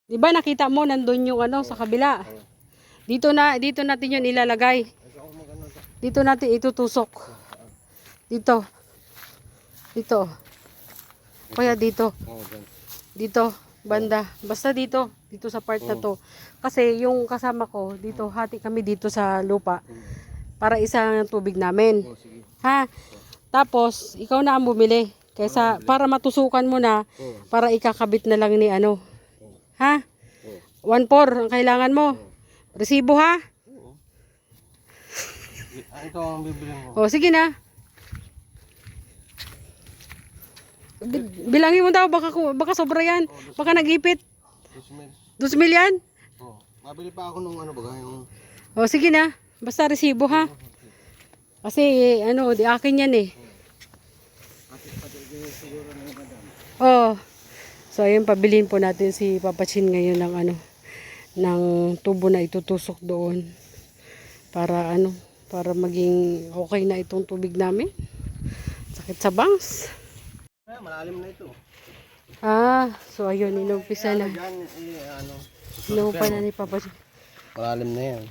Di ba nakita mo nandun yung ano sa kabila? Dito natin yun ilalagay. Dito natin itutusok. Dito. Dito. Kaya dito. Dito. Banda. Basta dito. Dito sa part na to. Kasi yung kasama ko, dito, hati kami dito sa lupa. Para isang tubig namin. Ha? Tapos, ikaw na ang bumili. Kaysa, para matusukan mo na, para ikakabit na lang ni ano. Ha? 1/4 ang kailangan mo. Resibo ha? Ito ang bibili mo. O, sige na. Bilangin mo daw, baka sobra yan. Baka nag-ipit. 2,000 yan? Oh, mabili pa ako nung ano baga yung... O, sige na. Basta resibo ha. Kasi, ano, di akin yan eh. Oh. So, ayun, pabilin po natin si Papa Chin ngayon ng ano, ng tubo na itutusok doon. Para ano, para maging okay na itong tubig namin. Sakit sa bangs. Malalim na ito. Ah, so ayun, inumpisa na. Diyan, ano, Inumpisa na ni Papa Chin. malalim na yan.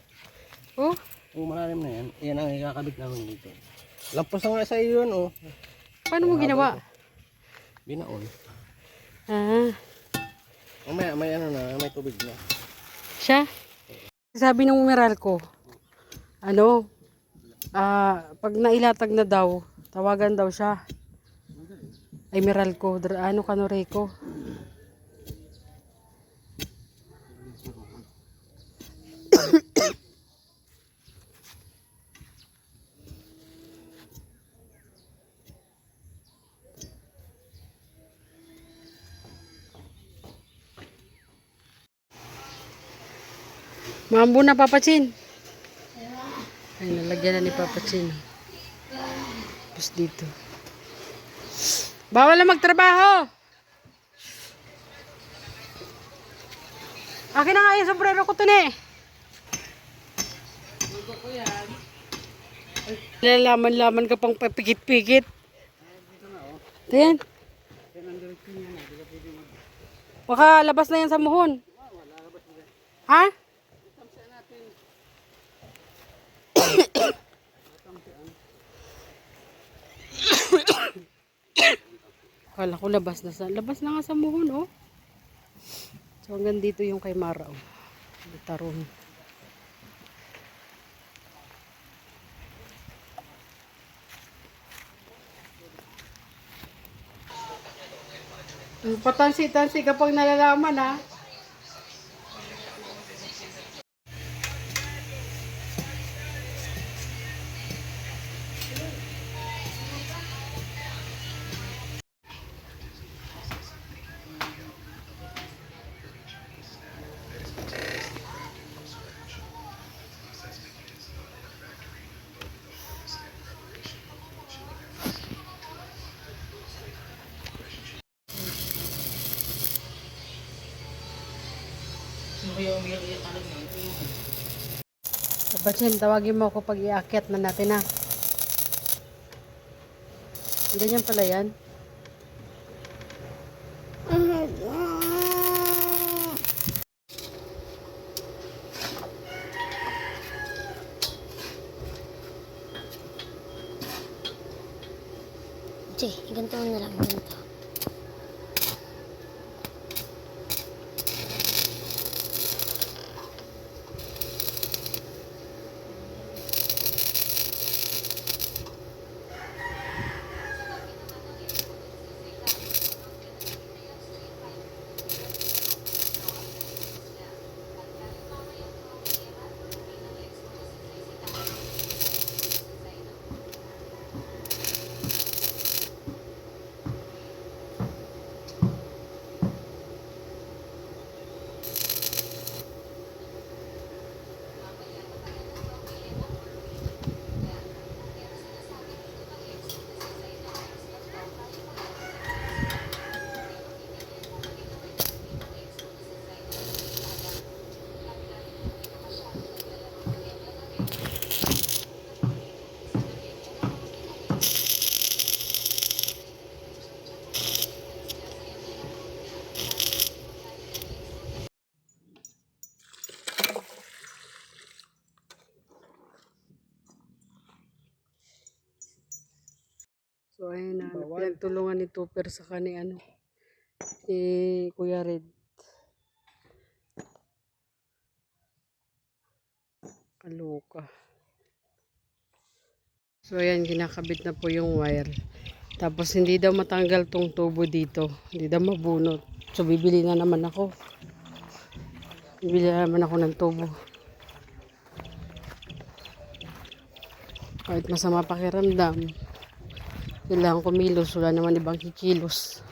Oh, Malalim na yan. Yan ang ikakabit namin dito. Lampos na nga sa iyo yun, oh. paano mo ginawa? Binaon. Ah, May ano na, may tubig na. siya? Sabi ng umeral ko, ano, pag nailatag na daw, tawagan daw siya. Ay, meral ko, ano kanore ko. Mambo na Papa Chin. Ay, nalagyan na ni Papa Chin. Tapos dito. Bawal na magtrabaho. Akin na nga yung sombrero ko to ne. Lalaman-laman ka pang papikit-pikit. Ayan. Baka labas na yan sa muhon. Ha? Kala ko labas na nga sa muhon, oh. So hanggang dito yung kay Mara, oh. Tarong. Patansi-tansi kapag nalalaman, ha. Kapatid, tawagin mo ako pag iakyat na natin, ha. Ganyan pala yan. Sige, ganito na lang. Ganito. tulungan ni Tupper sa kani ano. Kuya Red. Kaloka. So ayan, kinakabit na po yung wire. Tapos hindi daw matanggal tong tubo dito. Hindi daw mabunot. So bibili na naman ako. Bibili na naman ako ng tubo. Kahit masama pakiramdam, kailangan kumilos. Wala naman ibang kikilos.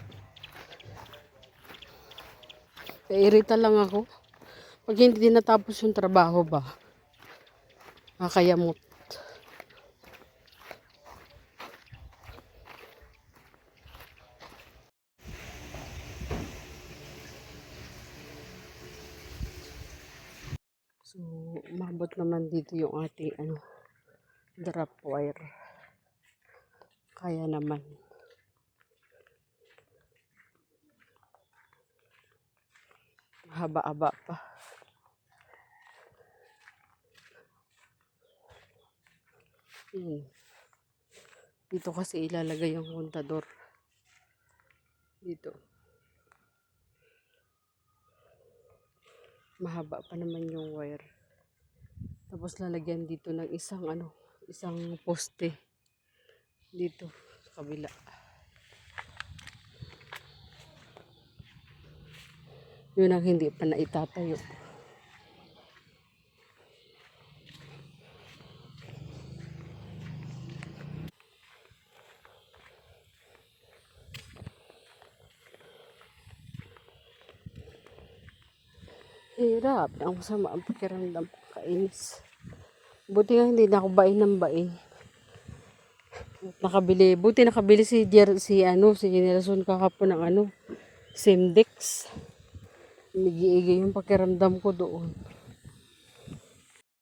Irita lang ako. Pag hindi natapos yung trabaho ba, nakakayamot. So, umabot naman dito yung ating drop wire. Kaya naman. Haba-haba pa. Dito kasi ilalagay yung kontador. Dito. Mahaba pa naman yung wire. Tapos lalagyan dito ng isang poste. Dito sa kabila. Yun ang hindi pa na itatayo. Hirap. Ang masama ang pakiramdam. Kainis. Buti nga hindi na ako bain ng bain. Buti nakabili si Nelson kahapon ng Simdex. Nag-iigay yung pakiramdam ko doon.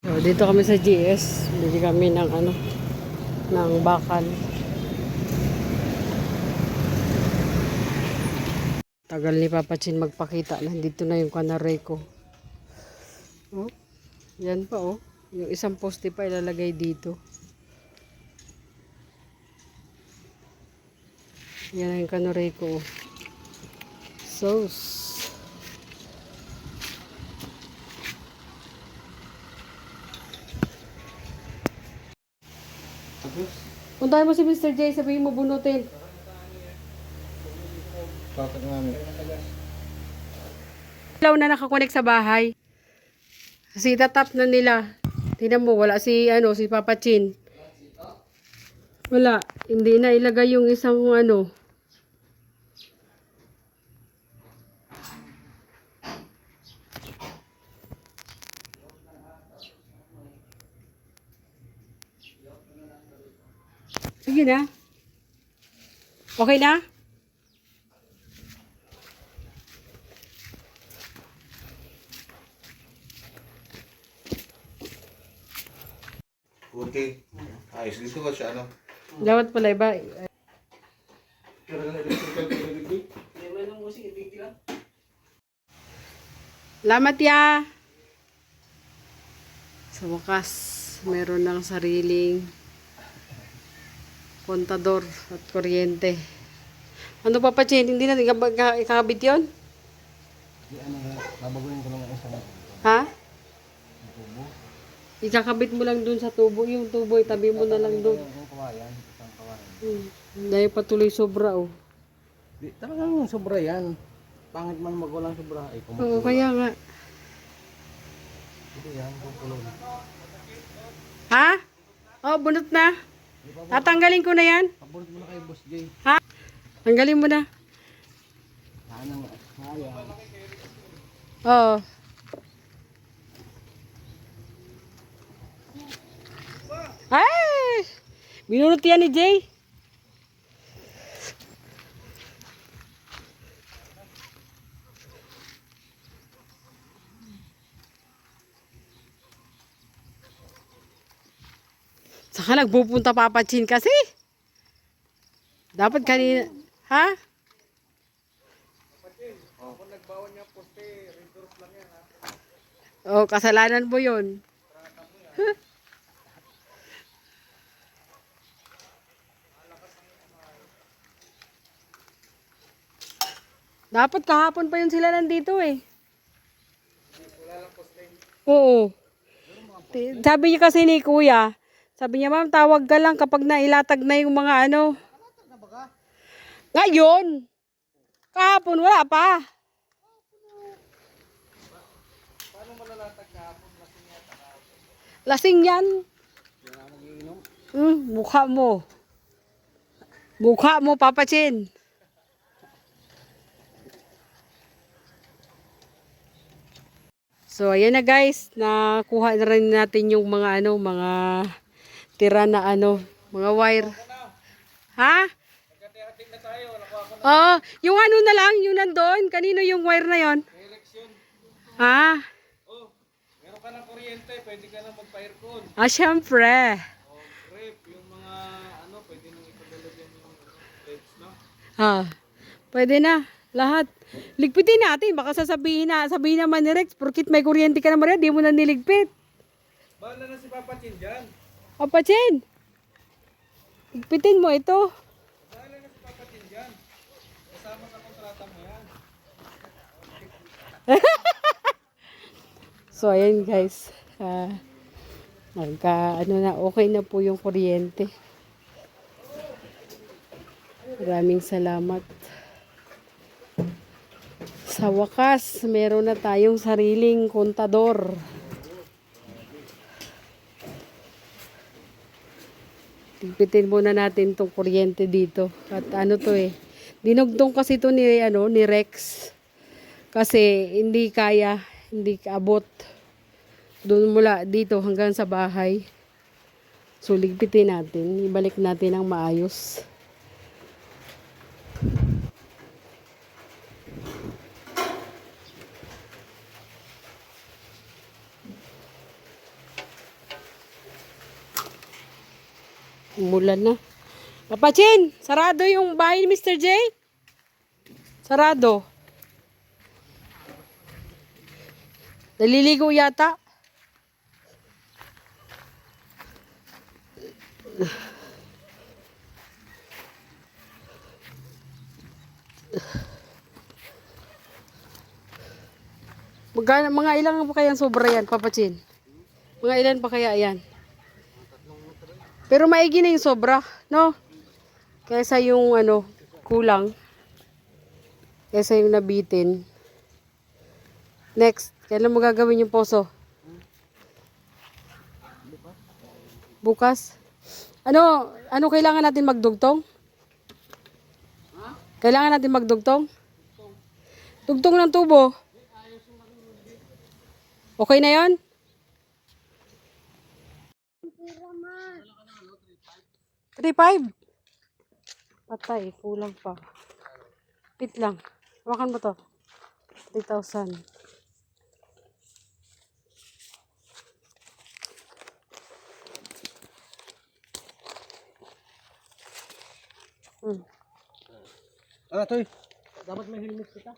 So, dito kami sa GS. Bili kami ng bakal. Tagal ni Papa Chin magpakita. Nandito na yung kanaray ko. Oh, yan pa oh. Yung isang poste pa ilalagay dito. Yan yung kanaray ko. Sauce. Puntahan mo si Mr. J, sabihin mo bunutin. Bakit namin? Ilaw na nakakonek sa bahay. Kasi itatap na nila. Tingnan mo, wala si Papa Chin. Wala, hindi na ilagay yung isang Sige na. Okay na? Okay. Ayos dito ka siya, Dapat pala iba. Salamat ya. Sa wakas, meron ng sariling kontador at kuryente. Ano pa Chin? Hindi na ikakabit yun? Babaguhin ko lang ang isang Ha? tubo. Ikakabit mo lang dun sa tubo. Yung tubo, itabi mo na lang dun. Yung kawayan, isang kawayan. Dahil patuloy sobra oh. Di, talagang sobra yan. Pangit man magwalang sobra. Ay, Oo, kaya nga. Ito yan, kukulon. Ha? Oh, bunot na. Tatanggalin ko na yan. Paborito mo na kay Boss J. Ha? Tanggalin mo na. Sana nga. Sayang. Oo. Ay! Binunot yan ni Jay. Saka nagpupunta Papa Chin kasi. Dapat kanina. Ha? Kung nagbawan niya poste, reverse lang yan ha. Oh, kasalanan mo yun. Dapat kahapon pa yun sila nandito eh. Oo. Sabi niya kasi ni kuya, sabi niya ma'am tawag ka lang kapag nailatag na yung mga ano. Ngayon. Kahapon wala pa. Lasing yan. Mukha mo. Mukha mo, Papa Chin. So, ayan na guys. Nakuha na rin natin yung mga ano, mga tira na ano, mga wire. Ha? Oo, yung ano na lang, yung nandun. Kanino yung wire na yon? Ha? Meron ka ng kuryente, pwede ka na magpa-aircon. Ah, syempre. Rep, yung mga ano, pwede nang ipadala dyan yung reds, no? Ha, pwede na. Lahat. Ligpitin natin. Baka sabihin naman ni Rex, porkit may kuryente ka naman, di mo na niligpit. Bahala na si Papa Chin dyan. Papa Chin, ligpitin mo ito. Bahala na si Papa Chin dyan. Kasama sa kontrata mo yan. So, ayan guys. Ano na, okay na po yung kuryente. Maraming salamat. Sa wakas, meron na tayong sariling kontador. Tigpitin muna natin tong kuryente dito. At ano to eh. Dinugtong kasi to ni Rex. Kasi hindi kaya, hindi kaabot. Doon mula dito hanggang sa bahay. So ligpitin natin, ibalik natin ang maayos. Umulan na. Papa Chin, sarado yung bahay ni Mr. J? Sarado. Naliligo yata. Mga ilang pa kayang sobra yan, Papa Chin? Mga ilan pa kaya yan? Pero maigi na yung sobra, no? Kaysa yung ano, kulang. Kaysa yung nabitin. Next, kailan mo gagawin yung poso? Bukas? Ano kailangan natin magdugtong? Kailangan natin magdugtong? Dugtong ng tubo. Okay na yon? 3.5. Patay, kulang pa. Pit lang. Hawakan mo to. 3,000. Ah, Toy. Dapat may helmet kita.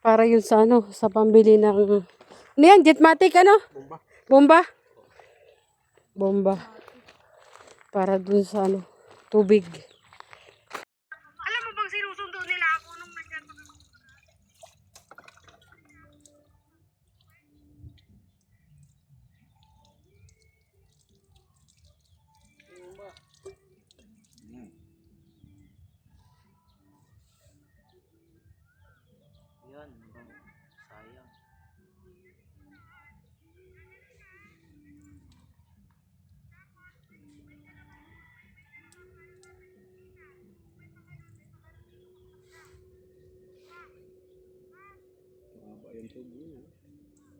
Para yun sa ano, sa pambili ng... Ano yan? Jetmatic ano? Bomba. Bomba? Bomba. Para dun sa ano, tubig. Alam mo bang sinusundo nila ako nung nandyan? Yan, sayang.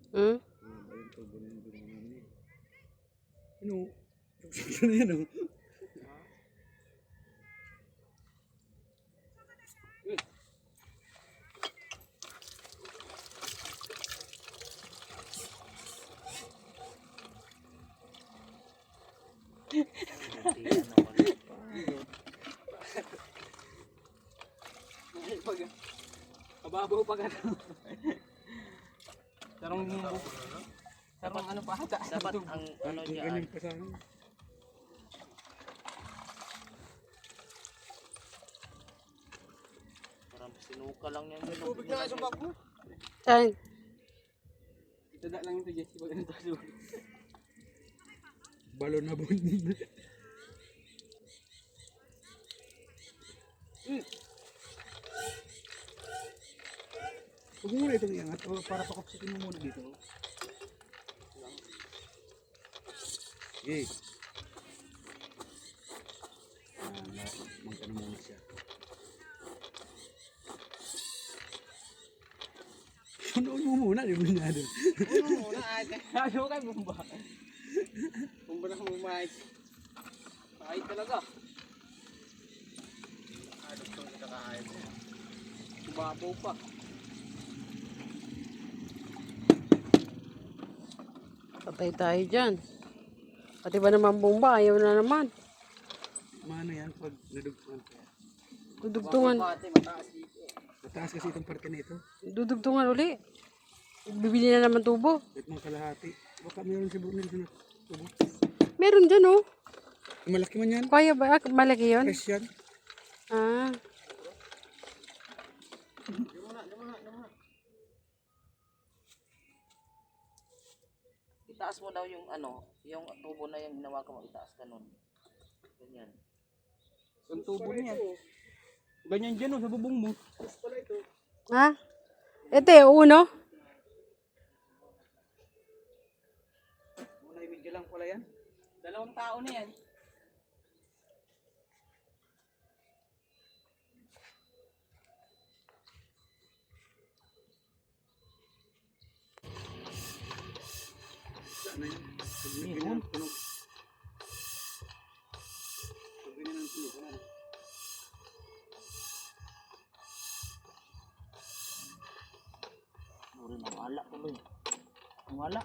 Hmm? Ano? Ano yan o? Kababaw pa ka. Sarong ano pa hata. Dapat ang ano niya. Sinuka lang yan. Tubig na kayo sa bag mo. Saan? Ito na lang ito, Jesse. Pag ganito sa Balon na bunin. Huwag mo muna itong iangat o para pakapsikin mo muna dito. Okay. Magkano muna siya. Sunoon mo muna, di mo na doon. Ano muna, ate? Ayaw kayo bumba. Bumba na humahit. Kahit talaga. Ano itong nakahayat mo? Subabaw pa. Patay tayo dyan. Pati ba naman bomba? Ayaw na naman. Mano yan pag nadugtungan ka. Dudugtungan. Ate, mataas dito. Mataas kasi itong parte na ito. Dudugtungan uli. Bibili na naman tubo. Kahit mga kalahati. Baka meron si Brunel na tubo. Meron dyan oh. Malaki man yan. Kaya ba? Malaki yun? Fresh yan. Ah. Itaas mo daw yung ano, yung tubo na yung ginawa ko mo, itaas ganun. Ganyan. Ang tubo niya. Ganyan dyan o, sa bubong mo. Ha? Ito yung uno. Muna imidya lang pala yan. 2 tao na yan. Saan na yan? Pag ganyan ang tunog. Pag ganyan ang tunog. Wala na. Uri na wala tuloy. Wala.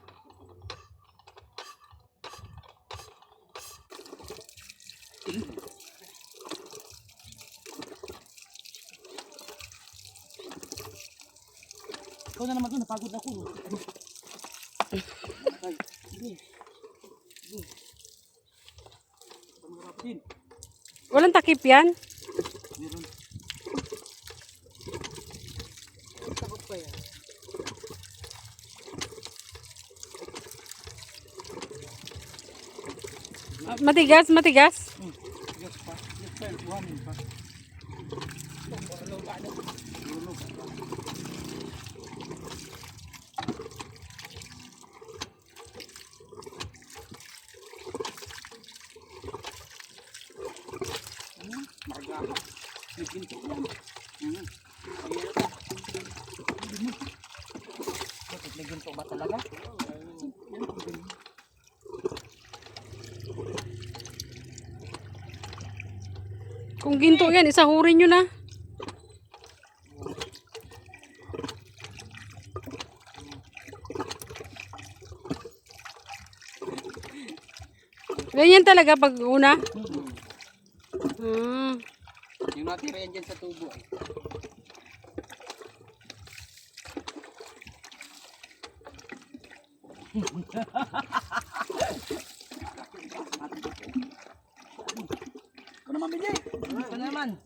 Ikaw na naman doon, napagod ako. Ay, sige. Sige. Pamarap din. Walang takip yan. Meron. Takot pa yan. Matigas, matigas. Yes pa. Yes pa. Buhanin pa. Marga. Nagkinto yan. Bakit naging to ba talaga? Kung ginto yan, isahurin nyo na. Ganyan talaga pag una. Hmm. Yung natira yan dyan sa tubo. Ano mamili? Ito naman.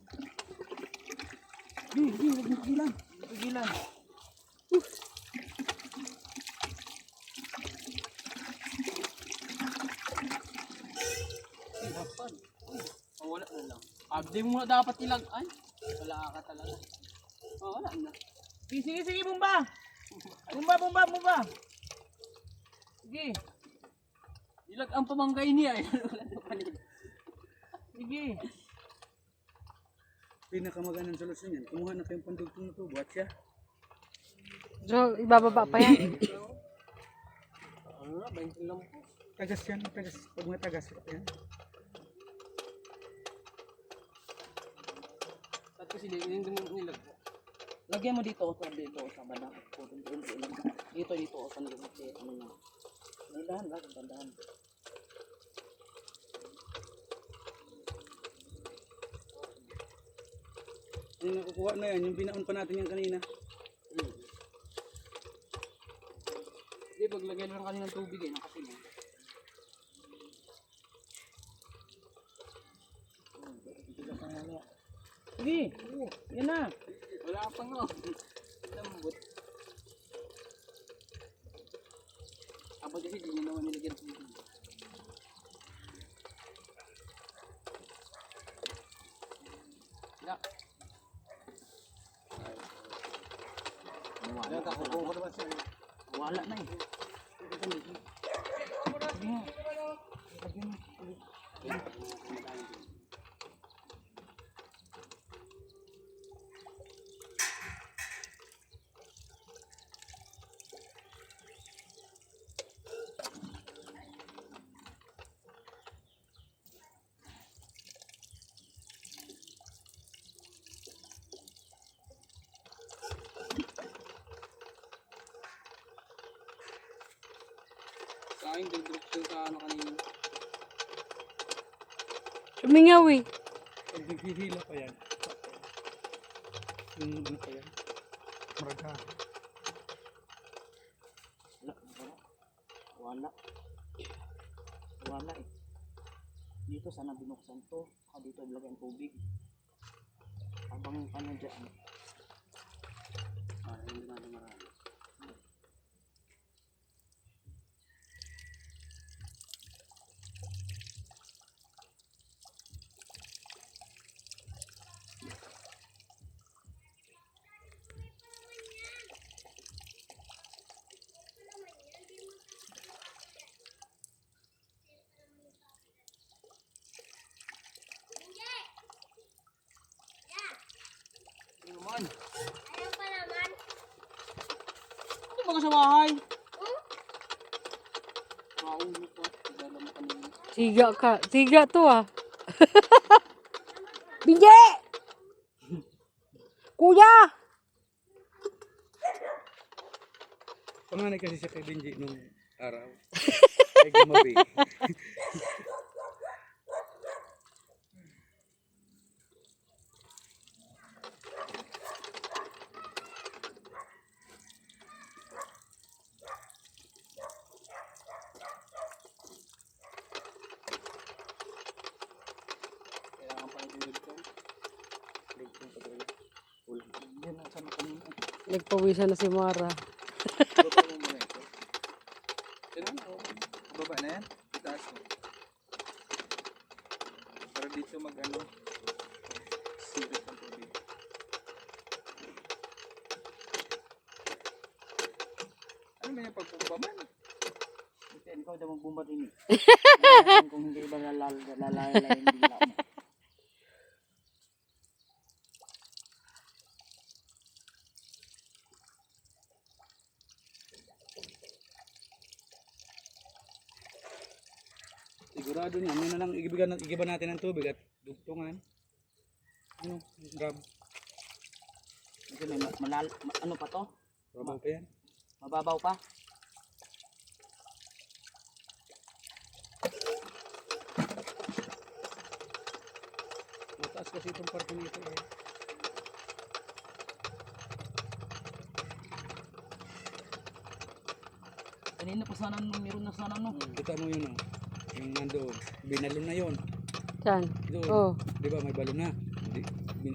Hindi, huwag mo pigilan. Pigilan. Oh, wala na lang. Abdi mo na dapat ilag. Ay, wala ka talaga. Oh, wala na. Sige, sige, sige, bumba. Bumba, bumba, bumba. Sige. Ilag ang pamanggay niya. Sige. Pinakamagandang solusyon yan. Kumuha na kayong pandugtong na tubo at siya. So, ibababa pa yan. Ano na, 20 lang po. Tagas yan. Tagas. Pag may tagas. Yan. At kasi hindi mo nilag po. Lagyan mo dito sa banda. Dito sa nilagay. Ano na. Dandahan lang, dandahan. Yung nakukuha na yan. Yung binaon pa natin yan kanina. Hindi, paglagyan lang kami ng tubig eh, nakasin eh. Sige, yan na. Wala Wala pang oh. Lambot. Abot kasi di niya naman nilagyan ng tubig. Wala. Yan, kakukuha ko naman siya. Wala na eh. Sa akin, dagdag siya sa ano kanina. Sumingaw eh. Pag naghihila pa yan. Yung ano pa yan. Maraga. Wala. Wala eh. Dito sana binuksan to. Saka dito ilagay ang tubig. Habang ano dyan. Hindi natin marami. Naman. Ayaw pa naman. Ano ba ka sa bahay? Maulo pa. Dala mo kanina. Siga ka. Siga to ah. Binje! Kuya! Panganay kasi siya kay Benji nung araw. Ay gumabi. Kailangan pa ng tubig ko. Yan ang sama kanina. Nagpawisan na si Mara. Baba mo muna ito. Sino na ako? Baba na yan. Itaas mo. Para dito mag-ano. Silip ang tubig. Ano may pagpumpa man? Buti, ikaw daw magbumba din eh. Kaya kung hindi ba lalalayan bigla mo. Sigurado niya. Ano na lang igiba natin ng tubig at dugtungan. Ano? Grab. Kasi may ano pa to? Babaw pa yan. Mababaw pa? Mataas kasi itong parte nito eh. Kanina pa sana meron na sana no. Kita mo yun oh. Yung nandoon. Binalon na yun. Saan? Doon. Oh, Di ba may balon na?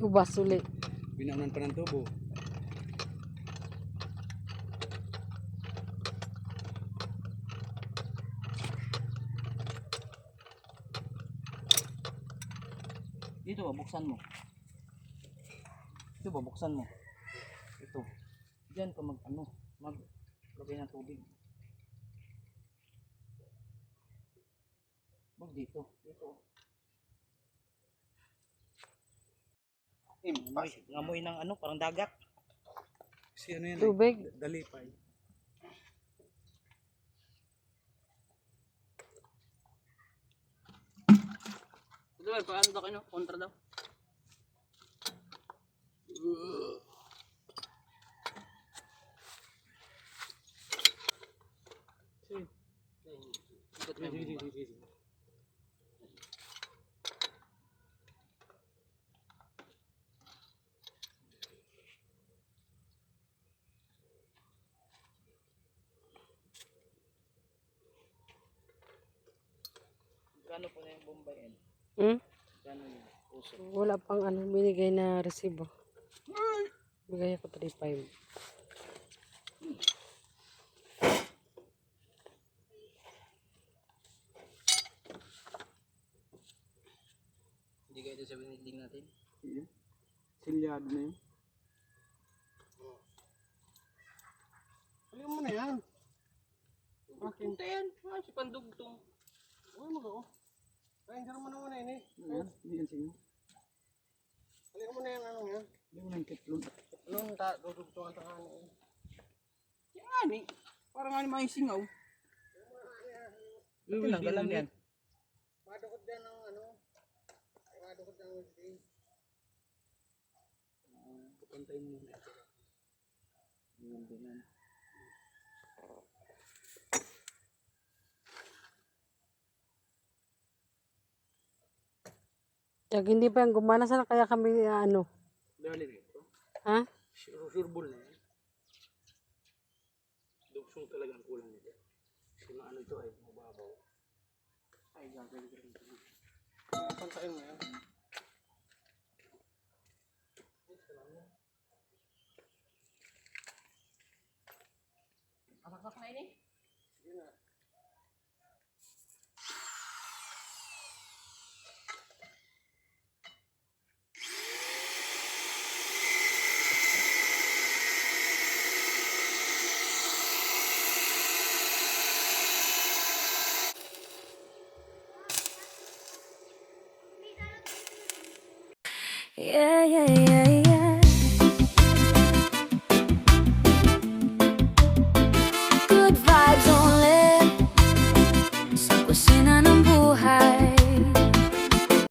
ubas ulit. Binaunan pa ng tubo. Dito buksan mo. Ito buksan mo. Ito. Diyan ka maglagay ng tubig. Dito. Ngamoy ng ano, parang dagat. Kasi ano yan Tubig. eh. Dalipay. Ito ba, paano daw kayo? Kontra daw. Ikot mo yung bumba. Gano'n po na yung Bombay N? Hmm? Gano'n yung puso? Wala pang ano, binigay na resibo. Bigay ako 3.5. Hindi kayo ito sa binilding natin. Sige. Silyado na yun. Alam mo na yan. Akin. Punta yan. Si Pandugtong. Uy, mag-o. Ranger mo naman na yun eh. Hindi yan siya. Alam mo na yan, ano yan. Hindi mo nang kitlon. Anong dudugtungan sa kanin. Yan nga ni. Parang nga ni may singaw. Tinanggal lang yan. Madukot yan ng ano. Madukot ng welding. Pantay mo muna ito. Yun din yan. Pag hindi pa yung gumana, sana kaya kami ano? Dali rito. Ha? Sureball na yan. Dugsong talaga ang kulang nito. Kasi maano ito ay mababaw. Ay, gagawin ko rin. Pansain mo yan. Kakak na ini. Yeah, yeah, yeah, yeah. Good vibes only. Sa kusina ng buhay.